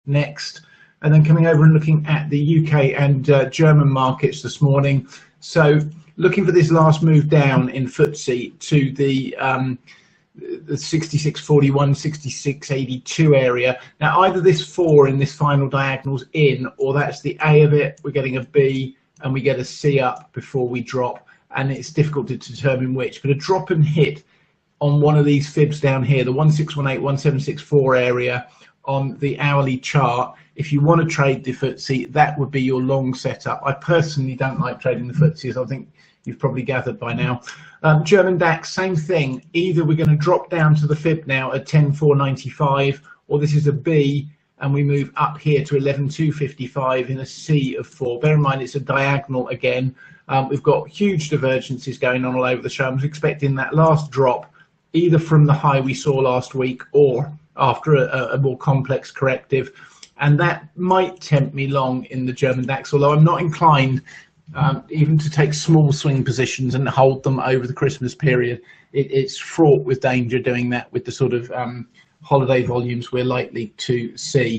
next, and then coming over and looking at the UK and German markets this morning. So looking for this last move down in FTSE to the 66.41, 66.82 area. Now either this 4 in this final diagonal's in, or that's the A of it, we're getting a B and we get a C up before we drop, and it's difficult to determine which, but a drop and hit on one of these fibs down here, the 1618, 1764 area on the hourly chart. If you want to trade the FTSE, that would be your long setup. I personally don't like trading the FTSE, as I think you've probably gathered by now. German DAX, same thing. Either we're going to drop down to the fib now at 10,495, or this is a B and we move up here to 11,255 in a C of 4. Bear in mind it's a diagonal again. We've got huge divergences going on all over the show. I'm expecting that last drop either from the high we saw last week or after a more complex corrective, and that might tempt me long in the German DAX, although I'm not inclined even to take small swing positions and hold them over the Christmas period. It's fraught with danger doing that with the sort of holiday volumes we're likely to see.